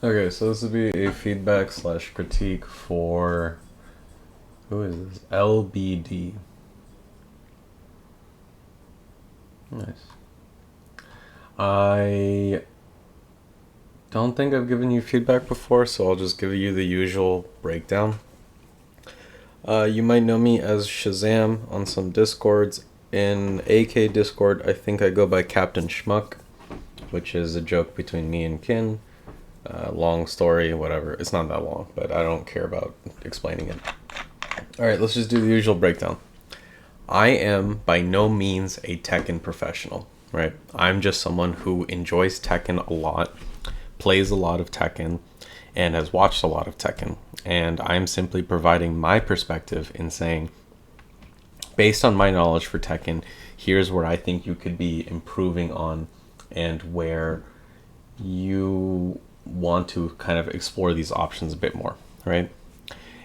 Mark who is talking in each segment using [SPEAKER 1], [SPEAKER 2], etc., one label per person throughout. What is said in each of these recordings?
[SPEAKER 1] Okay, so this would be a feedback slash critique for who is this? LBD. Nice. I don't think I've given you feedback before, so I'll just give you the usual breakdown. You might know me as Shazam on some Discords. In AK Discord, I think I go by Captain Schmuck, which is a joke between me and Kin. Long story, whatever. It's not that long, but I don't care about explaining it. Alright, let's just do the usual breakdown. I am by no means a Tekken professional, right? I'm just someone who enjoys Tekken a lot, plays a lot of Tekken, and has watched a lot of Tekken. And I'm simply providing my perspective in saying, based on my knowledge for Tekken, here's where I think you could be improving on and where you want to kind of explore these options a bit more, right?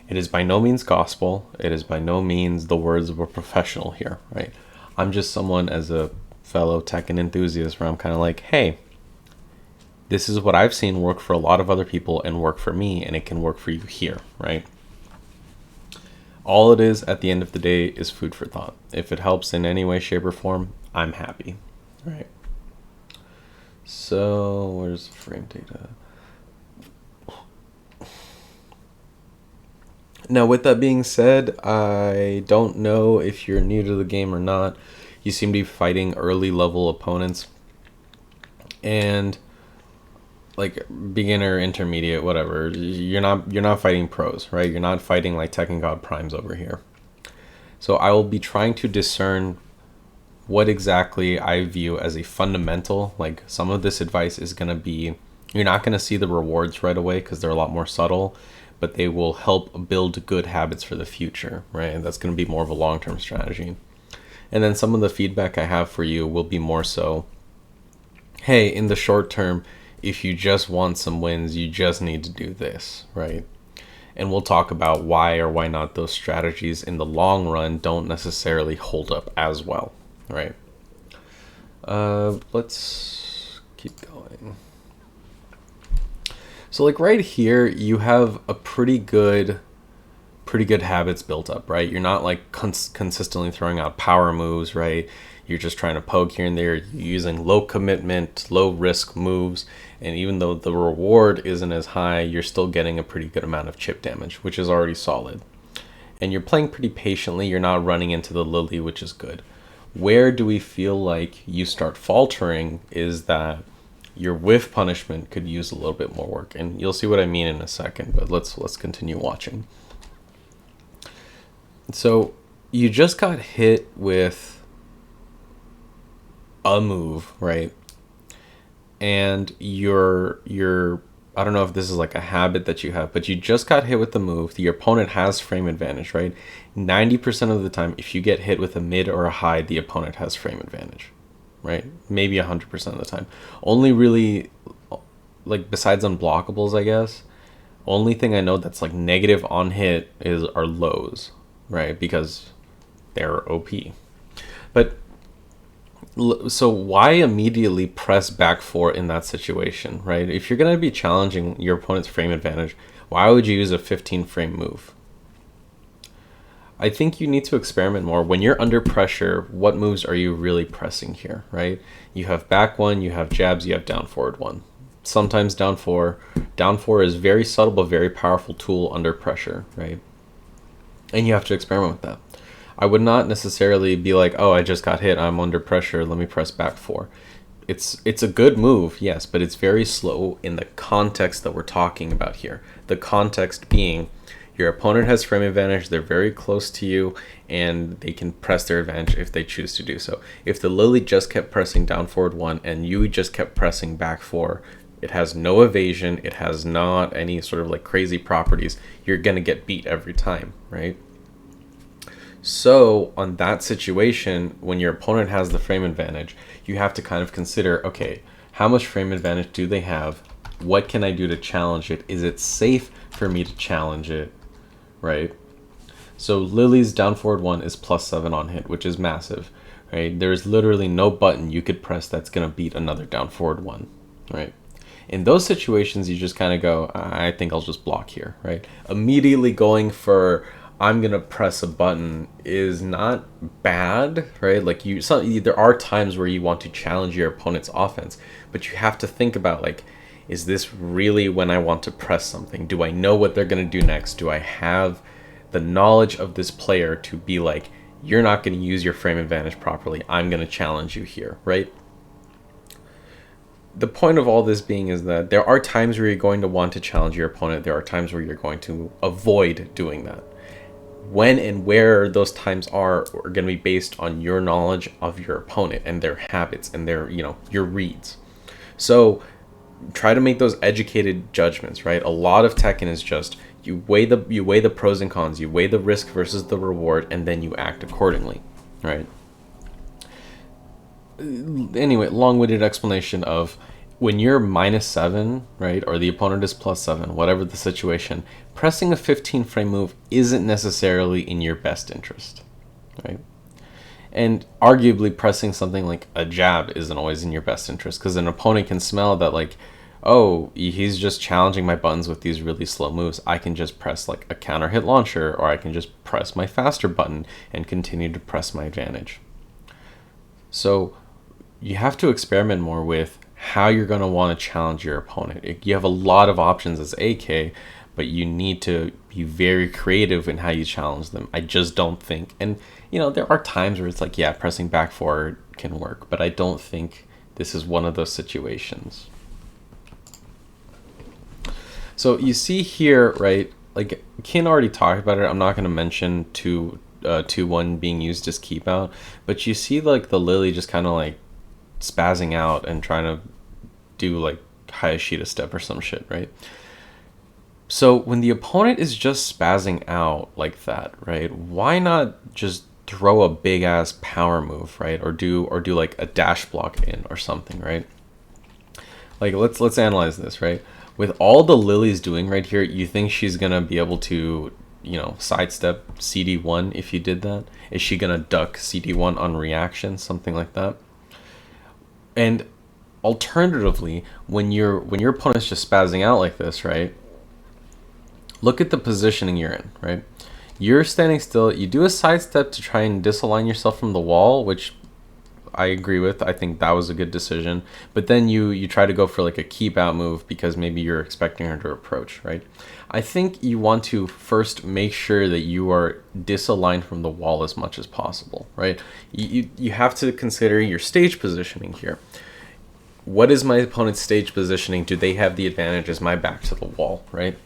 [SPEAKER 1] It is by no means gospel. It is by no means the words of a professional here, right? I'm just someone as a fellow Tekken enthusiast where I'm kind of like, hey, this is what I've seen work for a lot of other people and work for me, and it can work for you here, right? All it is at the end of the day is food for thought. If it helps in any way, shape, or form, I'm happy, right? So, where's the frame data? Now, with that being said, I don't know if you're new to the game or not. You seem to be fighting early level opponents. And like beginner, intermediate, whatever. You're not fighting pros, right? You're not fighting like Tekken God Primes over here. So I will be trying to discern what exactly I view as a fundamental. Like some of this advice is going to be, you're not going to see the rewards right away because they're a lot more subtle, but they will help build good habits for the future, right? And that's going to be more of a long-term strategy. And then some of the feedback I have for you will be more so, hey, in the short term, if you just want some wins, you just need to do this, right? And we'll talk about why or why not those strategies in the long run don't necessarily hold up as well, right? Let's keep going. So like right here, you have a pretty good habits built up, right? You're not like consistently throwing out power moves, right? You're just trying to poke here and there. You're using low commitment, low risk moves. And even though the reward isn't as high, you're still getting a pretty good amount of chip damage, which is already solid. And you're playing pretty patiently. You're not running into the Lili, which is good. Where do we feel like you start faltering is that your whiff punishment could use a little bit more work. And you'll see what I mean in a second, but let's continue watching. So you just got hit with a move, right? And you're I don't know if this is like a habit that you have, but you just got hit with the move. Your opponent has frame advantage, right? 90% of the time, if you get hit with a mid or a high, the opponent has frame advantage, right? Maybe 100% of the time. Only really, like besides unblockables, I guess, only thing I know that's like negative on hit are lows, right? Because they're OP. But so why immediately press back 4 in that situation, right? If you're going to be challenging your opponent's frame advantage, why would you use a 15 frame move? I think you need to experiment more. When you're under pressure, what moves are you really pressing here, right? You have back 1, you have jabs, you have down forward 1. Sometimes down 4. Down 4 is very subtle but very powerful tool under pressure, right? And you have to experiment with that. I would not necessarily be like, oh, I just got hit, I'm under pressure, let me press back 4. It's a good move, yes, but it's very slow in the context that we're talking about here. The context being your opponent has frame advantage, they're very close to you, and they can press their advantage if they choose to do so. If the Lili just kept pressing down forward 1 and you just kept pressing back 4, it has no evasion, it has not any sort of like crazy properties, you're going to get beat every time, right? So on that situation, when your opponent has the frame advantage, you have to kind of consider, okay, how much frame advantage do they have? What can I do to challenge it? Is it safe for me to challenge it, right? So Lili's down forward 1 is +7 on hit, which is massive, right? There's literally no button you could press that's going to beat another down forward 1, right? In those situations, you just kind of go, I think I'll just block here, right? Immediately going for, I'm going to press a button is not bad, right? Like there are times where you want to challenge your opponent's offense, but you have to think about like, is this really when I want to press something? Do I know what they're going to do next? Do I have the knowledge of this player to be like, you're not going to use your frame advantage properly. I'm going to challenge you here, right? The point of all this being is that there are times where you're going to want to challenge your opponent. There are times where you're going to avoid doing that. When and where those times are going to be based on your knowledge of your opponent and their habits and their, your reads. So try to make those educated judgments, right? A lot of Tekken is just you weigh the pros and cons, you weigh the risk versus the reward, and then you act accordingly, right? Anyway, long-winded explanation of when you're -7, right, or the opponent is +7, whatever the situation, pressing a 15 frame move isn't necessarily in your best interest, right? And arguably pressing something like a jab isn't always in your best interest, because an opponent can smell that like, oh, he's just challenging my buttons with these really slow moves. I can just press like a counter hit launcher, or I can just press my faster button and continue to press my advantage. So you have to experiment more with how you're going to want to challenge your opponent. You have a lot of options as AK, but you need to be very creative in how you challenge them. I just don't think, and there are times where it's like, yeah, pressing back forward can work, but I don't think this is one of those situations. So you see here, right, like Kin already talked about it. I'm not going to mention 2-1 being used as keep out, but you see like the Lili just kind of like spazzing out and trying to do like Hayashida step or some shit, right? So when the opponent is just spazzing out like that, right, why not just throw a big ass power move, right? Or do like a dash block in or something, right? Like let's analyze this, right? With all the Lili's doing right here, you think she's gonna be able to, sidestep CD1 if you did that? Is she gonna duck CD1 on reaction, something like that? And alternatively, when your opponent's just spazzing out like this, right? Look at the positioning you're in, right? You're standing still. You do a sidestep to try and disalign yourself from the wall, which I agree with. I think that was a good decision. But then you try to go for like a keep out move because maybe you're expecting her to approach, right? I think you want to first make sure that you are disaligned from the wall as much as possible, right? You have to consider your stage positioning here. What is my opponent's stage positioning? Do they have the advantage? Is my back to the wall, right?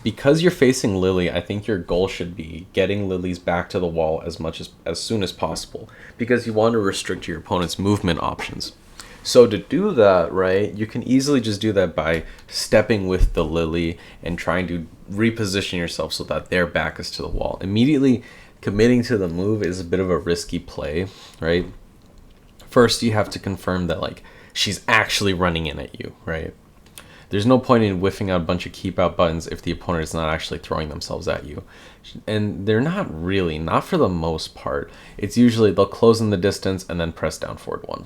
[SPEAKER 1] Because you're facing Lili, I think your goal should be getting Lili's back to the wall as soon as possible, because you want to restrict your opponent's movement options. So to do that, right, you can easily just do that by stepping with the Lili and trying to reposition yourself so that their back is to the wall. Immediately committing to the move is a bit of a risky play, right? First, you have to confirm that like she's actually running in at you, right? There's no point in whiffing out a bunch of keep out buttons if the opponent is not actually throwing themselves at you. And they're not really, not for the most part. It's usually they'll close in the distance and then press down forward 1.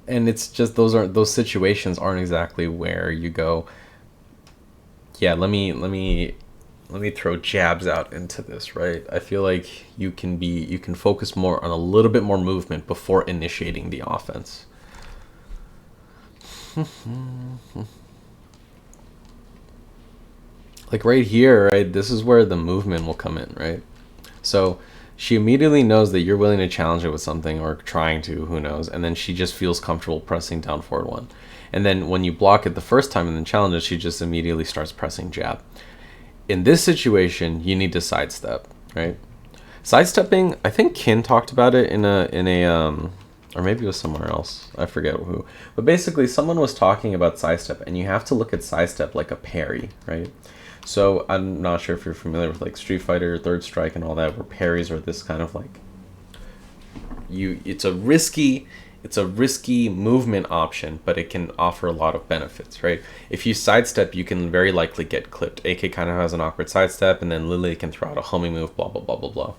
[SPEAKER 1] And it's just those situations aren't exactly where you go, yeah, let me throw jabs out into this, right? I feel like you can focus more on a little bit more movement before initiating the offense. Like right here, right, this is where the movement will come in, right? So she immediately knows that you're willing to challenge it with something, or trying to, who knows, and then she just feels comfortable pressing down forward 1. And then when you block it the first time and then challenge it, she just immediately starts pressing jab. In this situation, you need to sidestep, right? Sidestepping, I think Kin talked about it in a or maybe it was somewhere else. I forget who. But basically, someone was talking about sidestep, and you have to look at sidestep like a parry, right? So I'm not sure if you're familiar with like Street Fighter, Third Strike, and all that, where parries are this kind of like it's a risky movement option, but it can offer a lot of benefits, right? If you sidestep, you can very likely get clipped. AK kind of has an awkward sidestep, and then Lili can throw out a homing move, blah blah blah blah blah.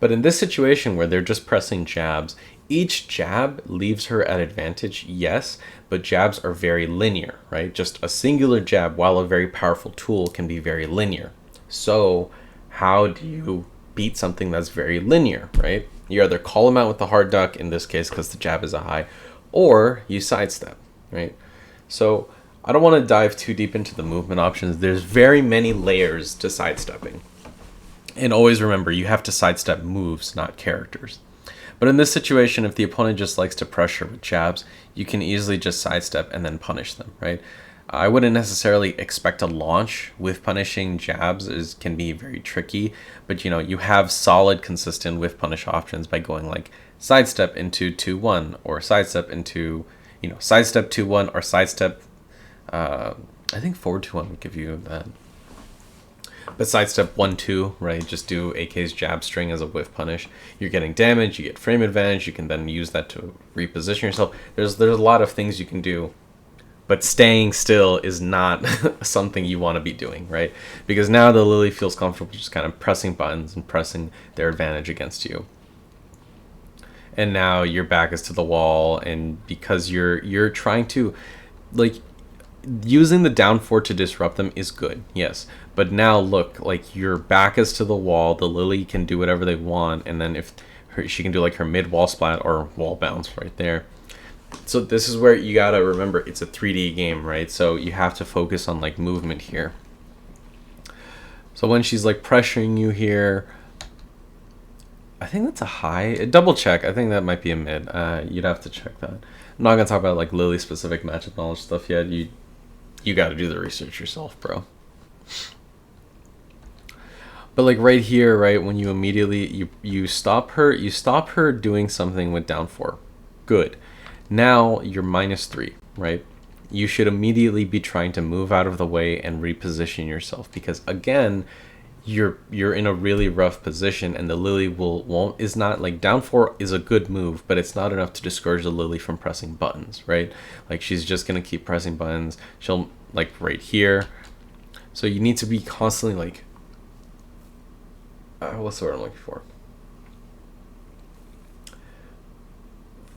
[SPEAKER 1] But in this situation where they're just pressing jabs, Each jab leaves her at advantage, yes, but jabs are very linear, right? Just a singular jab, while a very powerful tool, can be very linear. So how do you beat something that's very linear, right? You either call him out with the hard duck, in this case because the jab is a high, or you sidestep, right? So I don't want to dive too deep into the movement options. There's very many layers to sidestepping. And always remember, you have to sidestep moves, not characters. But in this situation, if the opponent just likes to pressure with jabs, you can easily just sidestep and then punish them, right? I wouldn't necessarily expect a launch with punishing jabs. Can be very tricky, but you have solid, consistent whiff punish options by going like sidestep into 2-1, or sidestep into, sidestep 2-1, or sidestep, I think forward 2-1 would give you that. But sidestep 1-2, right? Just do AK's jab string as a whiff punish. You're getting damage, you get frame advantage, you can then use that to reposition yourself. There's a lot of things you can do, but staying still is not something you want to be doing, right? Because now the Lili feels comfortable just kind of pressing buttons and pressing their advantage against you. And now your back is to the wall, and because you're trying to, like, using the down 4 to disrupt them is good, yes. But now look, like, your back is to the wall, the Lili can do whatever they want, and then if she can do like her mid wall splat or wall bounce right there. So this is where you gotta remember, it's a 3D game, right? So you have to focus on like movement here. So when she's like pressuring you here, I think that's a high. Double check. I think that might be a mid. You'd have to check that. I'm not gonna talk about like Lili specific matchup knowledge stuff yet. You got to do the research yourself, bro. But like right here, right, when you immediately you stop her doing something with down 4. Good. Now you're -3, right? You should immediately be trying to move out of the way and reposition yourself, because again, you're in a really rough position, and the Lili is not like, down 4 is a good move, but it's not enough to discourage the Lili from pressing buttons, right? Like, she's just gonna keep pressing buttons. She'll, like, right here. So you need to be constantly like, what's the word I'm looking for?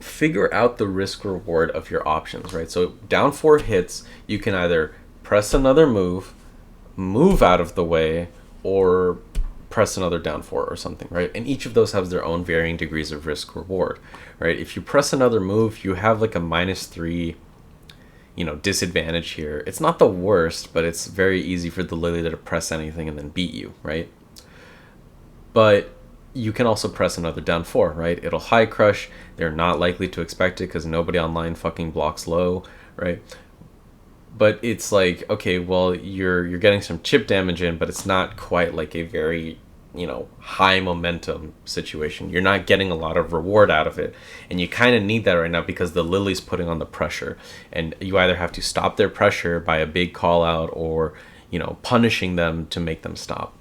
[SPEAKER 1] Figure out the risk reward of your options, right? So down 4 hits, you can either press another move out of the way, or press another down 4 or something, right? And each of those has their own varying degrees of risk reward, right? If you press another move, you have like a -3, disadvantage here. It's not the worst, but it's very easy for the Lili to press anything and then beat you, right? But you can also press another down 4, right? It'll high crush. They're not likely to expect it because nobody online fucking blocks low, right? But it's like, okay, well, you're getting some chip damage in, but it's not quite like a very, high momentum situation. You're not getting a lot of reward out of it. And you kind of need that right now because the Lili's putting on the pressure. And you either have to stop their pressure by a big call out, or, punishing them to make them stop.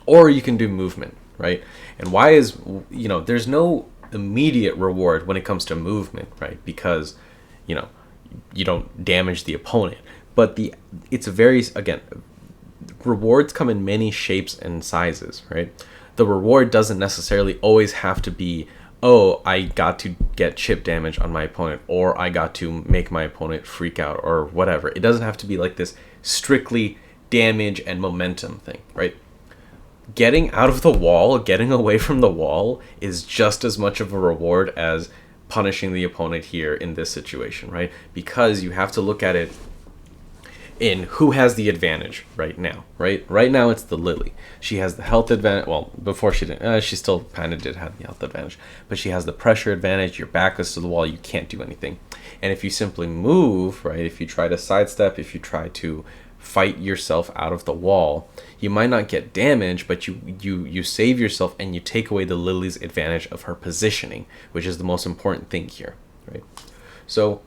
[SPEAKER 1] Or you can do movement, right? And why is, there's no immediate reward when it comes to movement, right? Because, you don't damage the opponent. But it's very, again, rewards come in many shapes and sizes, right? The reward doesn't necessarily always have to be, oh, I got to get chip damage on my opponent, or I got to make my opponent freak out, or whatever. It doesn't have to be like this strictly damage and momentum thing, right? Getting out of the wall, getting away from the wall is just as much of a reward as punishing the opponent here in this situation, right? Because you have to look at it in who has the advantage right now, right? Right now it's the Lili. She has the health advantage. Well, before she didn't, she still kind of did have the health advantage, but she has the pressure advantage. Your back is to the wall. You can't do anything. And if you simply move, right? If you try to sidestep, if you try to fight yourself out of the wall, you might not get damage, but you save yourself, and you take away the Lili's advantage of her positioning, which is the most important thing here, right? So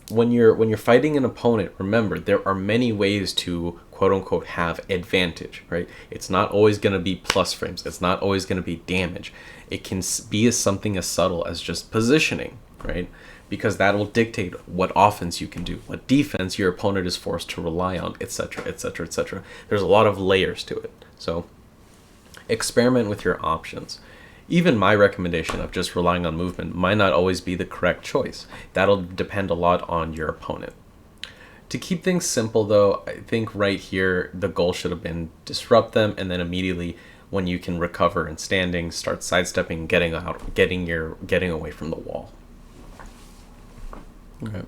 [SPEAKER 1] when you're fighting an opponent, remember, there are many ways to quote unquote have advantage, right? It's not always going to be plus frames. It's not always going to be damage. It can be something as subtle as just positioning, right? Because that will dictate what offense you can do, what defense your opponent is forced to rely on, etc., etc., etc. There's a lot of layers to it. So experiment with your options. Even my recommendation of just relying on movement might not always be the correct choice. That'll depend a lot on your opponent. To keep things simple though, I think right here the goal should have been disrupt them, and then immediately when you can recover and standing, start sidestepping, getting away from the wall. Okay.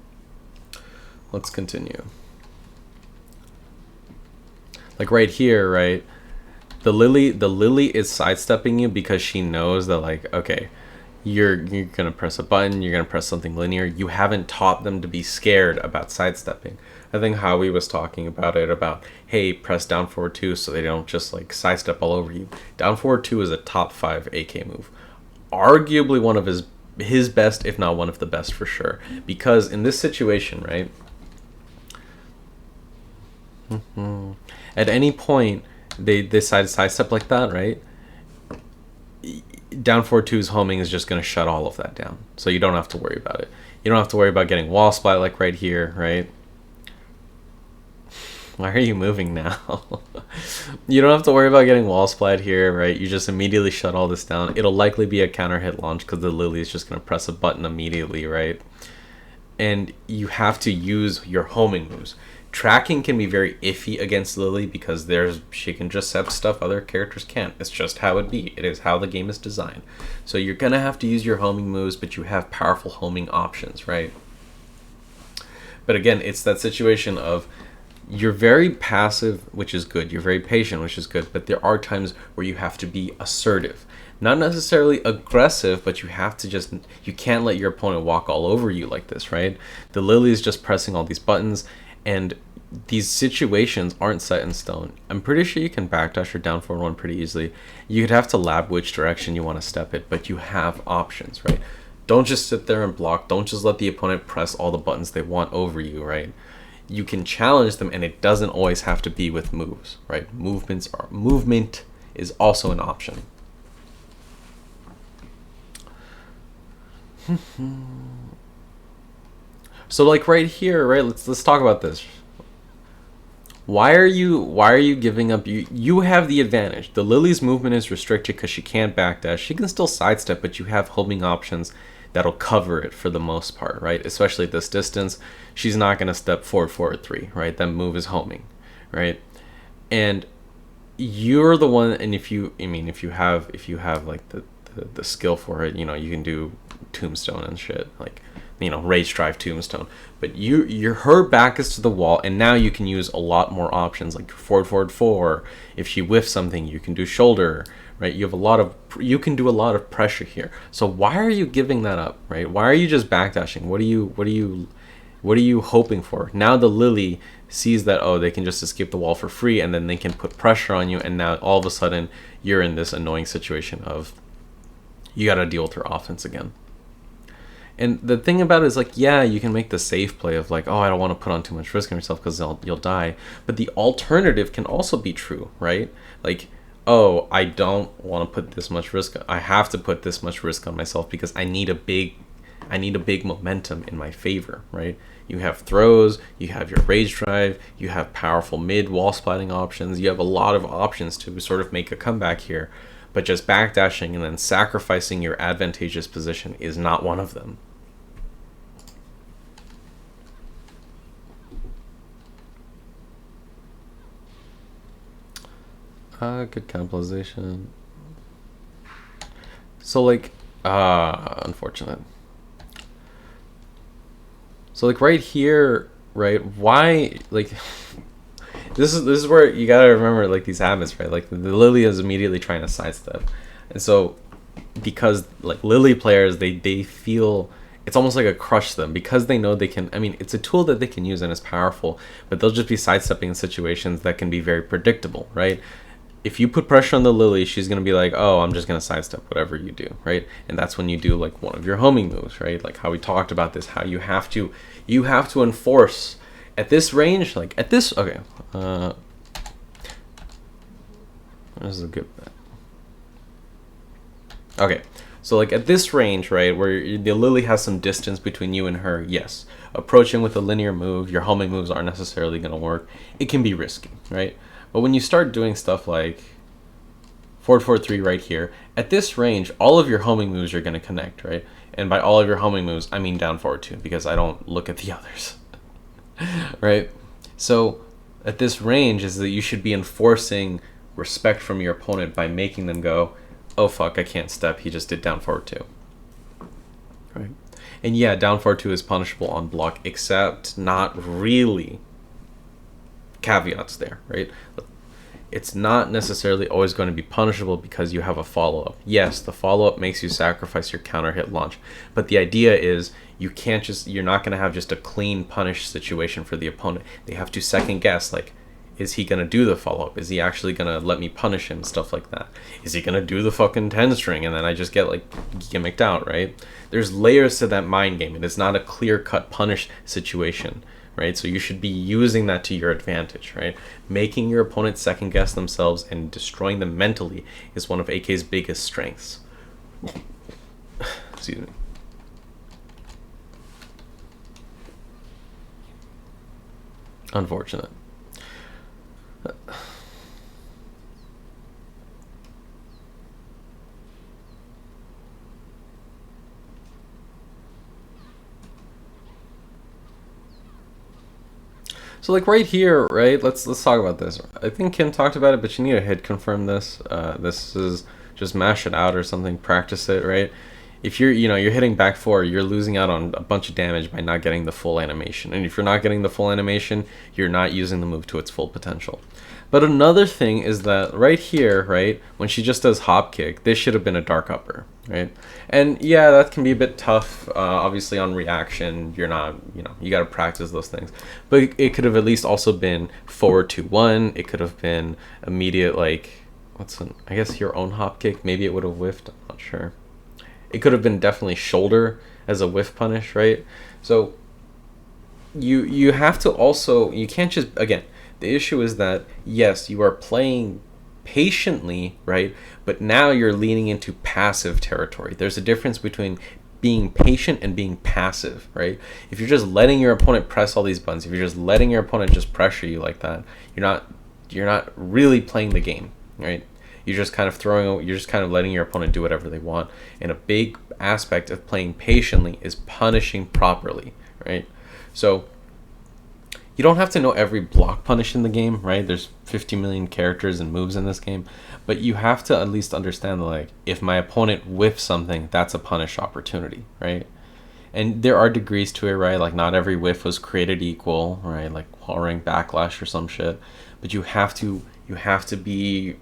[SPEAKER 1] Let's continue. Like right here, right? The Lili is sidestepping you because she knows that, like, okay, you're gonna press a button, you're gonna press something linear. You haven't taught them to be scared about sidestepping. I think Howie was talking about it, about, hey, press down forward 2 so they don't just like sidestep all over you. Down forward 2 is a top 5 AK move. Arguably one of his best, if not one of the best for sure. Because in this situation, right? At any point they decide to sidestep like that, right? Down forward 2's homing is just going to shut all of that down. So you don't have to worry about it. You don't have to worry about getting wall splat like right here, right? Why are you moving now? You don't have to worry about getting wall splat here, right? You just immediately shut all this down. It'll likely be a counter hit launch because the Lili is just going to press a button immediately, right? And you have to use your homing moves. Tracking can be very iffy against Lili because she can just accept stuff other characters can't. It's just how it be. It is how the game is designed. So you're going to have to use your homing moves, but you have powerful homing options, right? But again, it's that situation of you're very passive, which is good. You're very patient, which is good. But there are times where you have to be assertive. Not necessarily aggressive, but you can't let your opponent walk all over you like this, right? The Lili is just pressing all these buttons, and these situations aren't set in stone. I'm pretty sure you can backdash or down forward 1 pretty easily. You'd have to lab which direction you want to step it, but you have options, right? Don't just sit there and block. Don't just let the opponent press all the buttons they want over you, right? You can challenge them, and it doesn't always have to be with moves, right? Movement is also an option. So like right here, right? Let's talk about this. Why are you giving up? You have the advantage. The Lili's movement is restricted because she can't backdash. She can still sidestep, but you have homing options that'll cover it for the most part, right? Especially at this distance, she's not going to step forward 3, right? That move is homing, right? And you're the one, and if you have like the skill for it, you can do tombstone and shit, like, rage drive tombstone. But her back is to the wall, and now you can use a lot more options, like forward 4. If she whiffs something, you can do shoulder, right? You can do a lot of pressure here. So why are you giving that up, right? Why are you just backdashing? What are you hoping for? Now the Lili sees that, oh, they can just escape the wall for free, and then they can put pressure on you, and now all of a sudden you're in this annoying situation of you got to deal with her offense again. And the thing about it is, like, yeah, you can make the safe play of like, oh, I don't want to put on too much risk on yourself because you'll die. But the alternative can also be true, right? Like, oh, I don't want to put this much risk. I have to put this much risk on myself because I need a big momentum in my favor, right? You have throws, you have your rage drive, you have powerful mid wall splatting options. You have a lot of options to sort of make a comeback here. But just backdashing and then sacrificing your advantageous position is not one of them. Good capitalization. So like, unfortunate. So like right here, right? Why, like, this is where you gotta remember, like, these habits, right? Like the Lili is immediately trying to sidestep, and so because like Lili players, they feel it's almost like a crush them because they know they can. I mean, it's a tool that they can use and it's powerful, but they'll just be sidestepping in situations that can be very predictable, right? If you put pressure on the Lili, she's gonna be like, oh, I'm just gonna sidestep whatever you do, right? And that's when you do like one of your homing moves, right? Like how we talked about this, how you have to enforce at this range, like at this. Okay, this is a good bet. Okay, so like at this range, right, where the Lili has some distance between you and her, yes, approaching with a linear move, your homing moves aren't necessarily gonna work. It can be risky, right? But when you start doing stuff like forward, forward 3 right here. At this range, all of your homing moves are going to connect, right? And by all of your homing moves, I mean down, forward 2, because I don't look at the others, right? So at this range is that you should be enforcing respect from your opponent by making them go, oh fuck, I can't step, he just did down, forward 2. Right? And yeah, down, forward 2 is punishable on block, except not really. Caveats there, right? It's not necessarily always going to be punishable because you have a follow-up. Yes, the follow-up makes you sacrifice your counter hit launch, but the idea is you're not going to have just a clean punish situation for the opponent. They have to second guess, like, is he going to do the follow-up? Is he actually going to let me punish him? Stuff like that. Is he going to do the fucking 10 string and then I just get like gimmicked out, right? There's layers to that mind game. It is not a clear-cut punish situation. Right, so you should be using that to your advantage, right? Making your opponent second guess themselves and destroying them mentally is one of AK's biggest strengths. Excuse me. Unfortunate. So like right here, right? Let's talk about this. I think Kim talked about it, but you need to hit confirm this. This is just mash it out or something. Practice it, right? If you're hitting back 4, you're losing out on a bunch of damage by not getting the full animation. And if you're not getting the full animation, you're not using the move to its full potential. But another thing is that right here, right, when she just does hop kick, this should have been a dark upper, right? And yeah, that can be a bit tough. Obviously on reaction, you're not, you got to practice those things. But it could have at least also been forward 2-1. It could have been immediate, like, I guess your own hop kick. Maybe it would have whiffed. I'm not sure. It could have been definitely shoulder as a whiff punish, right? So you have to also, you can't just, again, the issue is that, yes, you are playing patiently, right? But now you're leaning into passive territory. There's a difference between being patient and being passive, right? If you're just letting your opponent press all these buttons, if you're just letting your opponent just pressure you like that, you're not really playing the game, right? You're just kind of letting your opponent do whatever they want. And a big aspect of playing patiently is punishing properly, right? So you don't have to know every block punish in the game, right? There's 50 million characters and moves in this game, but you have to at least understand that, like, if my opponent whiffs something, that's a punish opportunity, right? And there are degrees to it, right? Like, not every whiff was created equal, right? Like wall rank backlash or some shit. But you have to be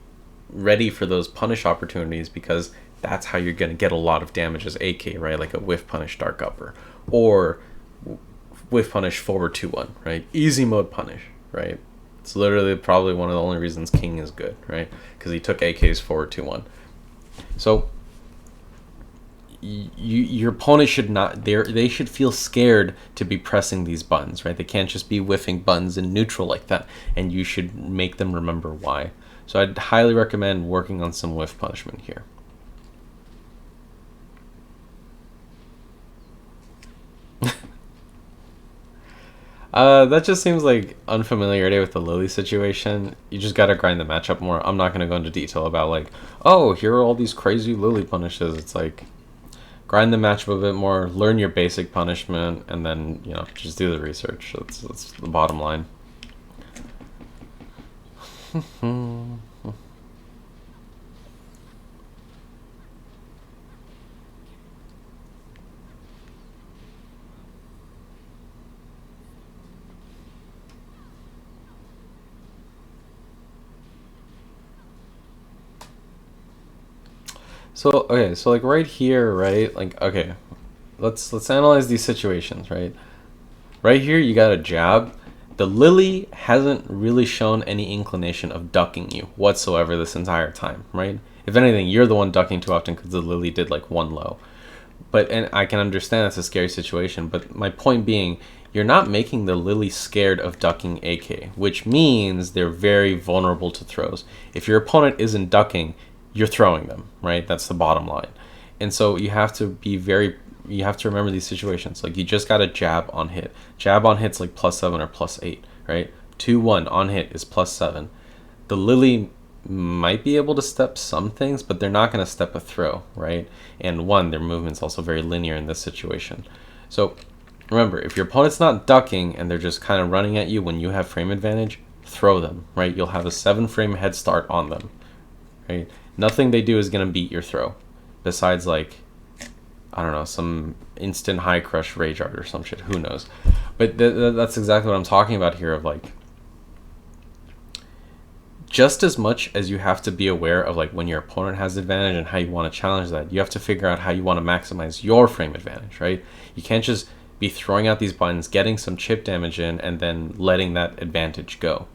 [SPEAKER 1] ready for those punish opportunities, because that's how you're going to get a lot of damage as AK, right? Like a whiff punish dark upper, or whiff punish forward 2-1, right? Easy mode punish, right? It's literally probably one of the only reasons King is good, right? Because he took AK's forward 2-1. So your opponent should not, they should feel scared to be pressing these buttons, right? They can't just be whiffing buttons in neutral like that, and you should make them remember why. So I'd highly recommend working on some whiff punishment here. That just seems like unfamiliarity with the Lili situation. You just gotta grind the matchup more. I'm not gonna go into detail about, like, oh, here are all these crazy Lili punishes. It's like, grind the matchup a bit more, learn your basic punishment, and then, just do the research. That's the bottom line. So okay, so like right here, right? Like, okay, let's analyze these situations, right? Right here, you got a jab. The Lili hasn't really shown any inclination of ducking you whatsoever this entire time, right? If anything, you're the one ducking too often because the Lili did like one low. And I can understand it's a scary situation, but my point being, you're not making the Lili scared of ducking AK, which means they're very vulnerable to throws. If your opponent isn't ducking, you're throwing them, right? That's the bottom line. And so you have to remember these situations. Like, you just got a jab on hit. Jab on hit's like +7 or +8, right? 2-1 on hit is +7. The Lili might be able to step some things, but they're not going to step a throw, right? And one, their movement's also very linear in this situation. So remember, if your opponent's not ducking and they're just kind of running at you when you have frame advantage, throw them, right? You'll have a 7-frame head start on them, right? Nothing they do is going to beat your throw, besides like, I don't know, some instant high crush rage art or some shit. Who knows? But that's exactly what I'm talking about here, of like, just as much as you have to be aware of like when your opponent has advantage and how you want to challenge that, you have to figure out how you want to maximize your frame advantage, right? You can't just be throwing out these buttons, getting some chip damage in, and then letting that advantage go,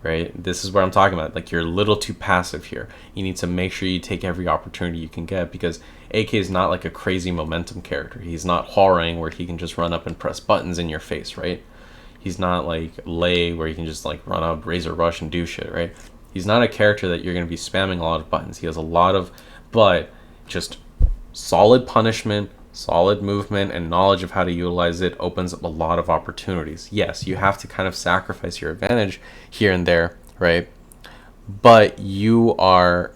[SPEAKER 1] right? This is what I'm talking about. Like, you're a little too passive here. You need to make sure you take every opportunity you can get, because AK is not like a crazy momentum character. He's not Hwoarang where he can just run up and press buttons in your face, right? He's not like Lei where he can just like run up, Razor Rush, and do shit, right? He's not a character that you're going to be spamming a lot of buttons. He has a lot of, but just solid punishment, solid movement, and knowledge of how to utilize it opens up a lot of opportunities. Yes, you have to kind of sacrifice your advantage here and there, right? But you have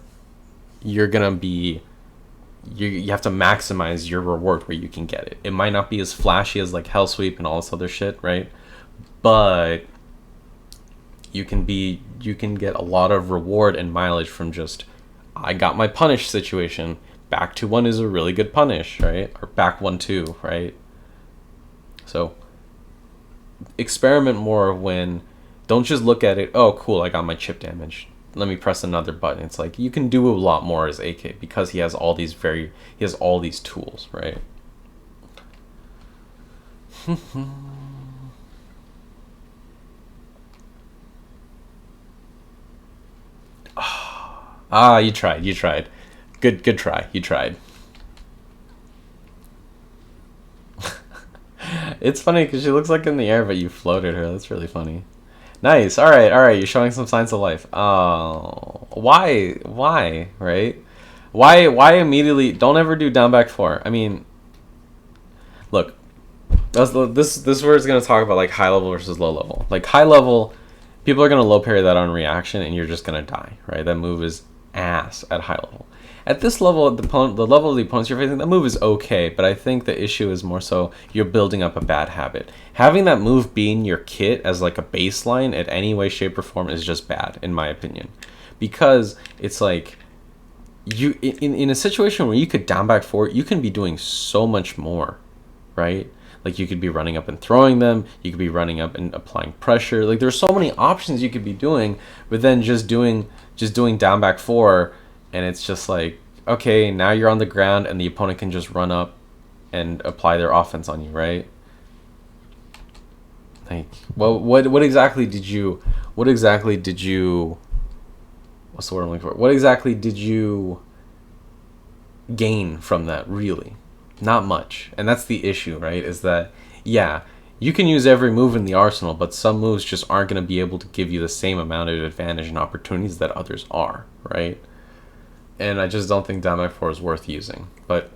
[SPEAKER 1] to maximize your reward where you can get it. It might not be as flashy as like Hell Sweep and all this other shit, right? But you can get a lot of reward and mileage from just, I got my punish situation. Back 2-1 is a really good punish, right? Or back 1-2, right? So experiment more when, don't just look at it, oh cool, I got my chip damage, let me press another button. It's like, you can do a lot more as AK because he has all these tools, right? You tried. Good try. You tried. It's funny because she looks like in the air, but you floated her. That's really funny. Nice. All right. You're showing some signs of life. Oh, why, right? Why immediately? Don't ever do down back 4. I mean, look, this is where it's gonna talk about like high level versus low level. Like high level, people are gonna low parry that on reaction, and you're just gonna die, right? That move is ass at high level. At this level, the level of the opponents you're facing, that move is okay, but I think the issue is more so you're building up a bad habit. Having that move be in your kit as like a baseline at any way, shape, or form is just bad, in my opinion. Because it's like, you in a situation where you could down back 4, you can be doing so much more, right? Like, you could be running up and throwing them, you could be running up and applying pressure. Like, there's so many options you could be doing, but then just doing down back 4, and it's just like, okay, now you're on the ground and the opponent can just run up and apply their offense on you, right? Like, well, what exactly did you what's the word I'm looking for? What exactly did you gain from that, really? Not much. And that's the issue, right? Is that, yeah, you can use every move in the arsenal, but some moves just aren't going to be able to give you the same amount of advantage and opportunities that others are, right? And I just don't think down back 4 is worth using. But,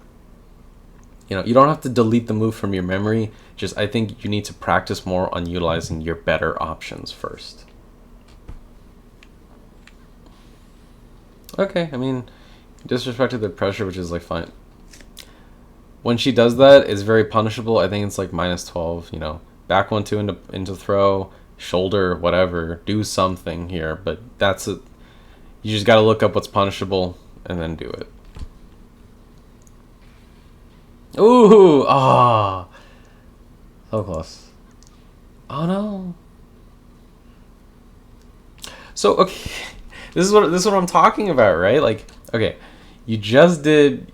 [SPEAKER 1] you don't have to delete the move from your memory. Just, I think you need to practice more on utilizing your better options first. Okay, I mean, disrespected the pressure, which is like fine. When she does that, it's very punishable. I think it's like -12, back 1-2 into throw, shoulder, whatever. Do something here, but that's it. You just gotta look up what's punishable and then do it. Ooh, so close. Oh no. So okay, this is what I'm talking about, right? Like, okay, you just did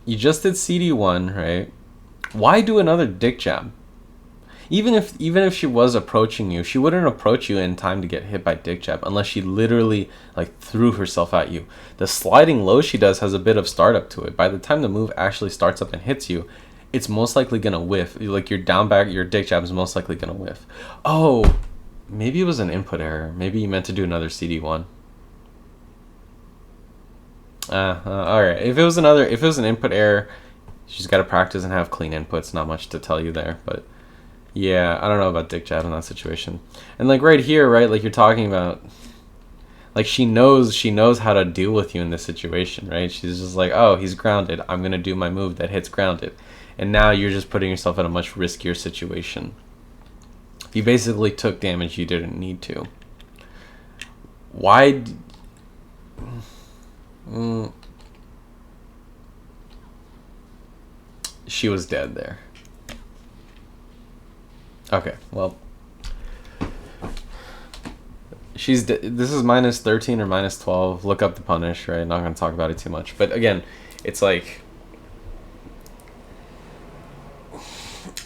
[SPEAKER 1] CD1, right? Why do another dick jab? Even if she was approaching you, she wouldn't approach you in time to get hit by dick jab unless she literally like threw herself at you. The sliding low she does has a bit of startup to it. By the time the move actually starts up and hits you, it's most likely gonna whiff. Like, your down back, your dick jab is most likely gonna whiff. Oh, maybe it was an input error. Maybe you meant to do another CD1. All right. If it was an input error, she's got to practice and have clean inputs. Not much to tell you there, but yeah, I don't know about dick jab in that situation. And like right here, right, like you're talking about, Like she knows how to deal with you in this situation, right? She's just like, oh, he's grounded. I'm gonna do my move that hits grounded, and now you're just putting yourself in a much riskier situation. You basically took damage you didn't need to. Why? She was dead there. Okay, well. This is minus 13 or minus 12. Look up the punish, right? Not going to talk about it too much. But again, it's like,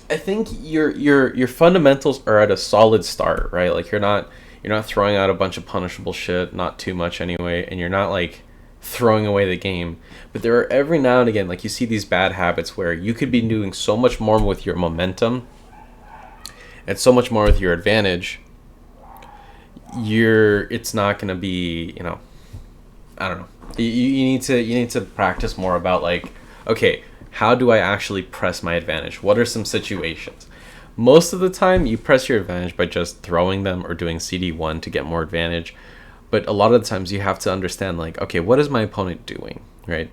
[SPEAKER 1] I think your fundamentals are at a solid start, right? Like you're not throwing out a bunch of punishable shit, not too much anyway, and you're not like throwing away the game. But there are every now and again, like you see these bad habits where you could be doing so much more with your momentum and so much more with your advantage. It's not going to be, I don't know. You need to practice more about like, okay, how do I actually press my advantage? What are some situations? Most of the time you press your advantage by just throwing them or doing CD1 to get more advantage. But a lot of the times you have to understand like, okay, what is my opponent doing, right?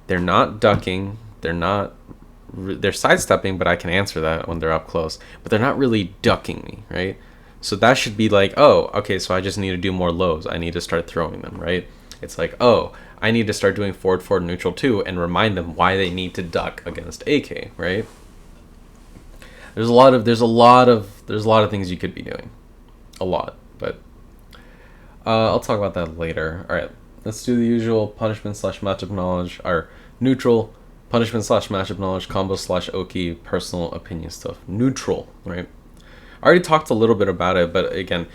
[SPEAKER 1] They're not ducking, they're sidestepping, but I can answer that when they're up close, but they're not really ducking me, right? So that should be like, oh, okay, so I just need to do more lows. I need to start throwing them, right? It's like, oh, I need to start doing forward, neutral too, and remind them why they need to duck against AK, right? There's a lot of things you could be doing, a lot, but I'll talk about that later. All right, let's do the usual punishment / matchup knowledge, or neutral punishment / matchup knowledge, combo / Oki, personal opinion stuff. Neutral, right? I already talked a little bit about it, but again,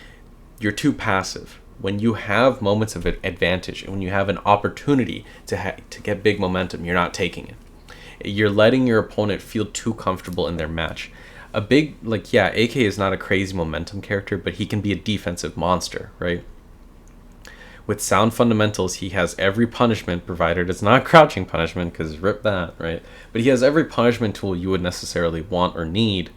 [SPEAKER 1] you're too passive. When you have moments of advantage and when you have an opportunity to get big momentum, you're not taking it. You're letting your opponent feel too comfortable in their match. AK is not a crazy momentum character, but he can be a defensive monster, right? With sound fundamentals, he has every punishment, provided it's not crouching punishment, because rip that, right? But he has every punishment tool you would necessarily want or need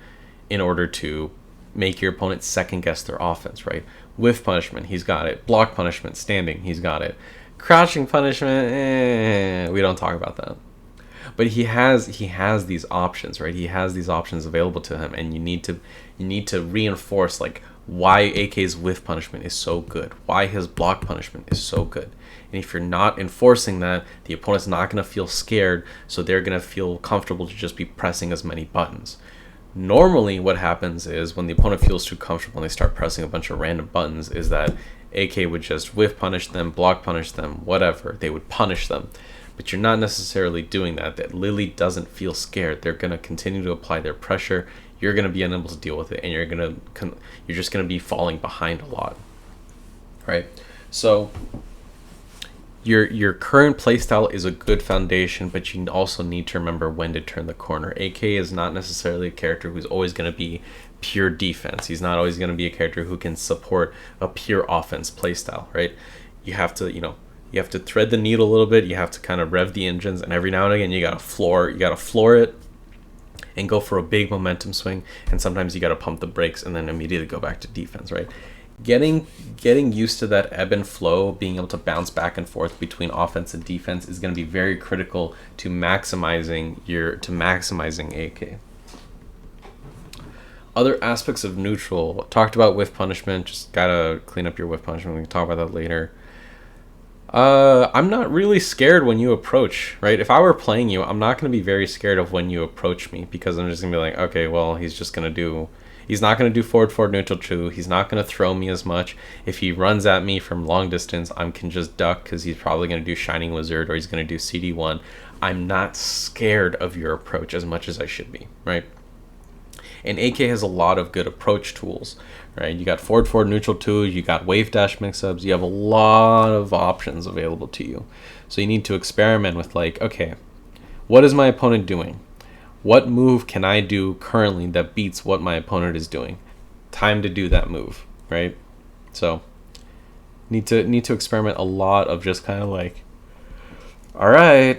[SPEAKER 1] in order to make your opponent second guess their offense, right? Whiff punishment, he's got it. Block punishment, standing, he's got it. Crouching punishment, we don't talk about that. But he has these options, right? He has these options available to him, and you need to reinforce like why AK's whiff punishment is so good, why his block punishment is so good. And if you're not enforcing that, the opponent's not going to feel scared, so they're going to feel comfortable to just be pressing as many buttons. Normally what happens is when the opponent feels too comfortable and they start pressing a bunch of random buttons is that AK would just whiff punish them, block punish them, whatever. They would punish them. But you're not necessarily doing that. That Lili doesn't feel scared. They're going to continue to apply their pressure. You're going to be unable to deal with it, and you're just going to be falling behind a lot. Right? So your current playstyle is a good foundation, but you also need to remember when to turn the corner. AK is not necessarily a character who's always going to be pure defense. He's not always going to be a character who can support a pure offense playstyle, right? You have to thread the needle a little bit. You have to kind of rev the engines, and every now and again you got to floor it and go for a big momentum swing, and sometimes you got to pump the brakes and then immediately go back to defense, right? Getting used to that ebb and flow, being able to bounce back and forth between offense and defense is going to be very critical to maximizing AK. Other aspects of neutral, talked about whiff punishment, just gotta clean up your whiff punishment. We can talk about that later. I'm not really scared when you approach, right? If I were playing you, I'm not going to be very scared of when you approach me, because I'm just going to be like, okay, well, he's not going to do forward, neutral, true. He's not going to throw me as much. If he runs at me from long distance, I can just duck because he's probably going to do Shining Wizard or he's going to do CD1. I'm not scared of your approach as much as I should be, right? And AK has a lot of good approach tools, right? You got forward, neutral, two. You got wave dash mix-ups. You have a lot of options available to you. So you need to experiment with like, okay, what is my opponent doing? What move can I do currently that beats what my opponent is doing? Time to do that move, right? So need to experiment a lot of just kind of like, all right,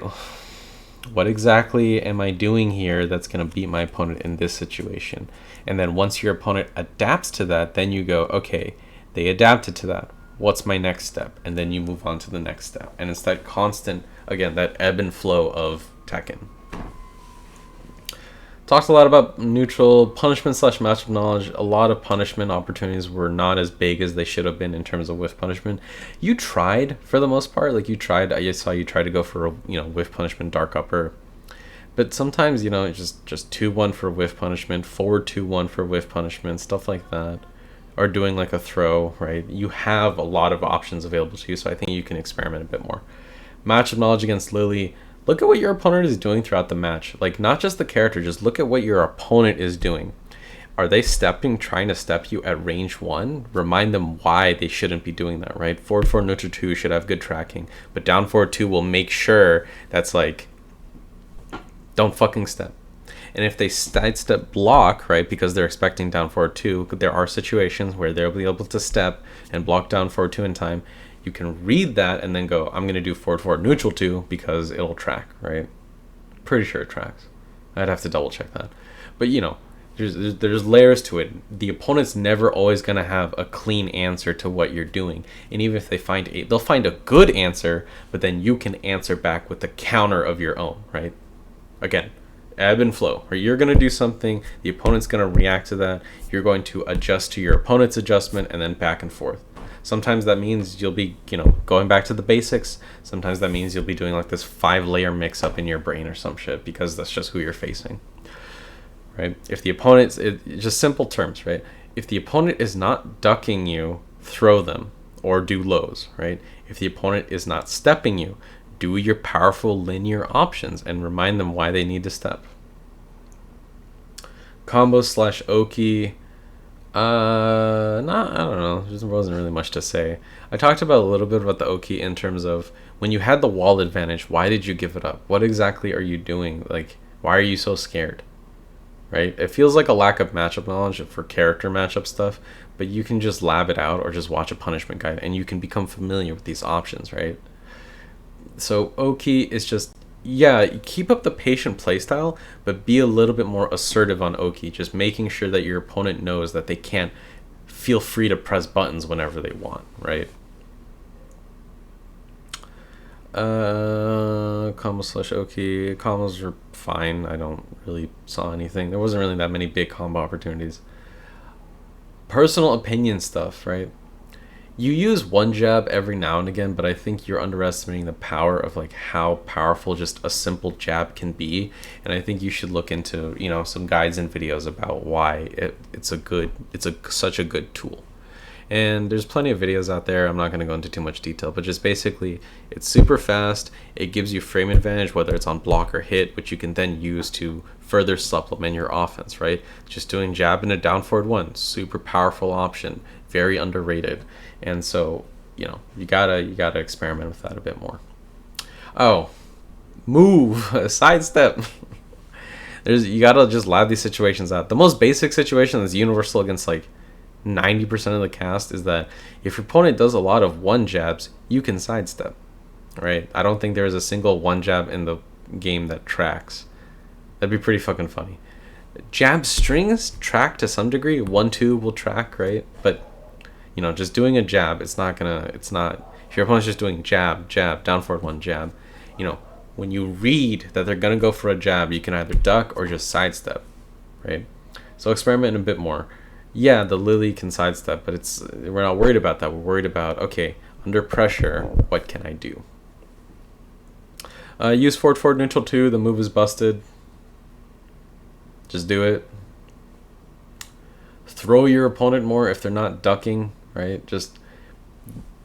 [SPEAKER 1] what exactly am I doing here that's going to beat my opponent in this situation? And then once your opponent adapts to that, then you go, okay, they adapted to that. what's my next step, and then you move on to the next step. And it's that constant, again, that ebb and flow of Tekken. Talks a lot about neutral punishment / matchup knowledge. A lot of punishment opportunities were not as big as they should have been in terms of whiff punishment. You tried for the most part, like you tried. I saw you try to go for a whiff punishment, dark upper, but sometimes just 2-1 for whiff punishment, forward 2-1 for whiff punishment, stuff like that, or doing like a throw. Right, you have a lot of options available to you, so I think you can experiment a bit more. Matchup knowledge against Lili. Look at what your opponent is doing throughout the match. Like, not just the character, just look at what your opponent is doing. Are they trying to step you at range 1? Remind them why they shouldn't be doing that, right? Forward 4, neutral 2 should have good tracking. But down forward 2 will make sure that's like, don't fucking step. And if they sidestep block, right, because they're expecting down forward 2, there are situations where they'll be able to step and block down forward 2 in time. You can read that and then go, I'm going to do forward 4, neutral 2 because it'll track, right? Pretty sure it tracks. I'd have to double check that. But, there's layers to it. The opponent's never always going to have a clean answer to what you're doing. And even if they'll find a good answer, but then you can answer back with the counter of your own, right? Again, ebb and flow. Right? You're going to do something, the opponent's going to react to that. You're going to adjust to your opponent's adjustment and then back and forth. Sometimes that means you'll be, going back to the basics. Sometimes that means you'll be doing like this 5-layer mix-up in your brain or some shit because that's just who you're facing, right? If the opponent's, just simple terms, right? If the opponent is not ducking you, throw them or do lows, right? If the opponent is not stepping you, do your powerful linear options and remind them why they need to step. Combo / Oki. I don't know. There wasn't really much to say. I talked about a little bit about the Oki in terms of when you had the wall advantage, why did you give it up? What exactly are you doing? Like, why are you so scared? Right? It feels like a lack of matchup knowledge for character matchup stuff, but you can just lab it out or just watch a punishment guide and you can become familiar with these options, right? So Oki is just, keep up the patient playstyle, but be a little bit more assertive on Oki, just making sure that your opponent knows that they can't feel free to press buttons whenever they want, right? Combo / Oki. Combos are fine. I don't really saw anything. There wasn't really that many big combo opportunities. Personal opinion stuff, right? You use one jab every now and again, but I think you're underestimating the power of like how powerful just a simple jab can be. And I think you should look into, some guides and videos about why it's such a good tool. And there's plenty of videos out there. I'm not going to go into too much detail, but just basically it's super fast. It gives you frame advantage, whether it's on block or hit, which you can then use to further supplement your offense, right? Just doing jab and a down forward 1, super powerful option, very underrated. And so, you gotta experiment with that a bit more. Oh, move, sidestep. You gotta just lab these situations out. The most basic situation that's universal against like 90% of the cast is that if your opponent does a lot of 1 jabs, you can sidestep, right? I don't think there is a single 1 jab in the game that tracks. That'd be pretty fucking funny. Jab strings track to some degree. 1-2 will track, right? But just doing a jab, if your opponent's just doing jab, down forward 1, jab, when you read that they're gonna go for a jab, you can either duck or just sidestep, right? So experiment a bit more. Yeah, the Lili can sidestep, but we're not worried about that. We're worried about, okay, under pressure, what can I do? Use forward, neutral 2, the move is busted. Just do it. Throw your opponent more if they're not ducking, right? Just,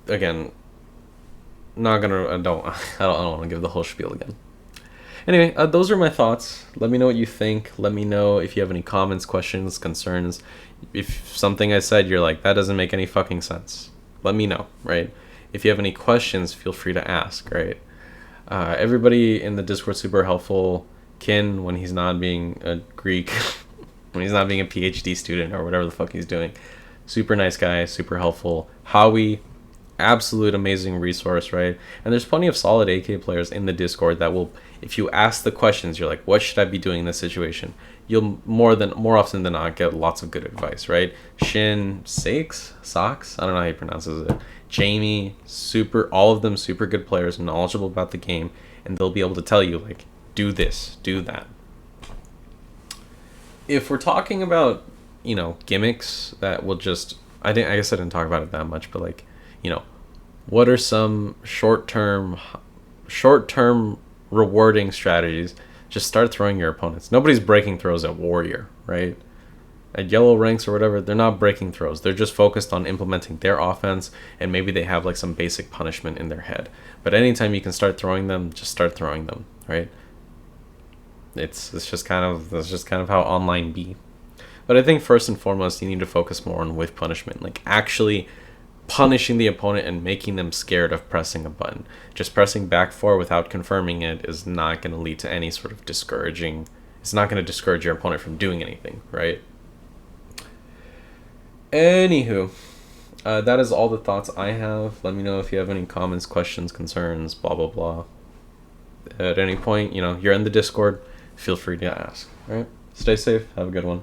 [SPEAKER 1] again, I don't want to give the whole spiel again. Anyway, those are my thoughts. Let me know what you think. Let me know if you have any comments, questions, concerns. If something I said you're like, that doesn't make any fucking sense, let me know, right? If you have any questions, feel free to ask, right? Everybody in the Discord super helpful. Kin, when he's not being a Greek, when he's not being a PhD student or whatever the fuck he's doing. Super nice guy, super helpful. Howie, absolute amazing resource, right? And there's plenty of solid AK players in the Discord that will, if you ask the questions, you're like, what should I be doing in this situation? you'll more often than not get lots of good advice, right? Shin Socks, I don't know how he pronounces it. Jamie, all of them super good players, knowledgeable about the game, and they'll be able to tell you like, do this, do that. If we're talking about, gimmicks that will just, I guess I didn't talk about it that much, but like, what are some short-term rewarding strategies? Just start throwing your opponents. Nobody's breaking throws at Warrior, right? At yellow ranks or whatever, they're not breaking throws. They're just focused on implementing their offense, and maybe they have like some basic punishment in their head. But anytime you can start throwing them, just start throwing them, right? It's just kind of how online be. But I think first and foremost, you need to focus more on whiff punishment, like actually punishing the opponent and making them scared of pressing a button. Just pressing back 4 without confirming it is not going to lead to any sort of discouraging. It's not going to discourage your opponent from doing anything, right? Anywho, that is all the thoughts I have. Let me know if you have any comments, questions, concerns, blah, blah, blah. At any point, you're in the Discord. Feel free to ask. All right? Stay safe. Have a good one.